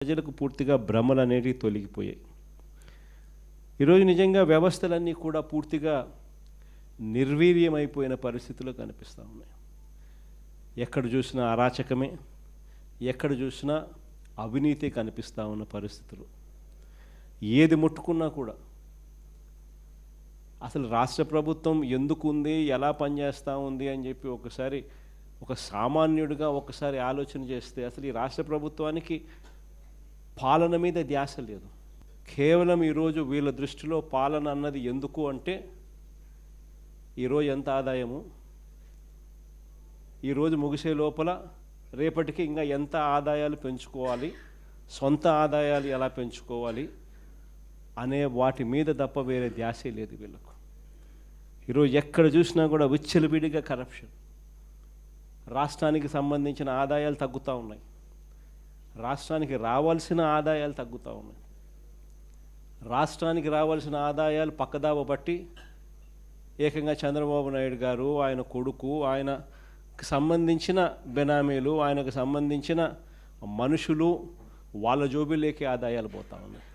ప్రజలకు పూర్తిగా భ్రమలు అనేటివి తొలగిపోయాయి. ఈరోజు నిజంగా వ్యవస్థలన్నీ కూడా పూర్తిగా నిర్వీర్యమైపోయిన పరిస్థితులు కనిపిస్తూ ఉన్నాయి. ఎక్కడ చూసినా అరాచకమే, ఎక్కడ చూసినా అవినీతి కనిపిస్తూ ఉన్న పరిస్థితులు. ఏది ముట్టుకున్నా కూడా అసలు రాష్ట్ర ప్రభుత్వం ఎందుకు ఉంది, ఎలా పనిచేస్తూ ఉంది అని చెప్పి ఒకసారి ఒక సామాన్యుడిగా ఒకసారి ఆలోచన చేస్తే అసలు ఈ రాష్ట్ర ప్రభుత్వానికి పాలన మీద ధ్యాస లేదు. కేవలం ఈరోజు వీళ్ళ దృష్టిలో పాలన అన్నది ఎందుకు అంటే ఈరోజు ఎంత ఆదాయము, ఈరోజు ముగిసే లోపల రేపటికి ఇంకా ఎంత ఆదాయాలు పెంచుకోవాలి, సొంత ఆదాయాలు ఎలా పెంచుకోవాలి అనే వాటి మీద తప్ప వేరే ధ్యాసే లేదు వీళ్ళకు. ఈరోజు ఎక్కడ చూసినా కూడా విచ్చలవిడిగా కరప్షన్. రాష్ట్రానికి సంబంధించిన ఆదాయాలు తగ్గుతూ ఉన్నాయి, రాష్ట్రానికి రావాల్సిన ఆదాయాలు తగ్గుతూ ఉన్నాయి. రాష్ట్రానికి రావాల్సిన ఆదాయాలు పక్కదావ బట్టి ఏకంగా చంద్రబాబు నాయుడు గారు, ఆయన కొడుకు, ఆయనకు సంబంధించిన బెనామీలు, ఆయనకు సంబంధించిన మనుషులు వాళ్ళ జోబిలోకి ఆదాయాలు పోతూ ఉన్నాయి.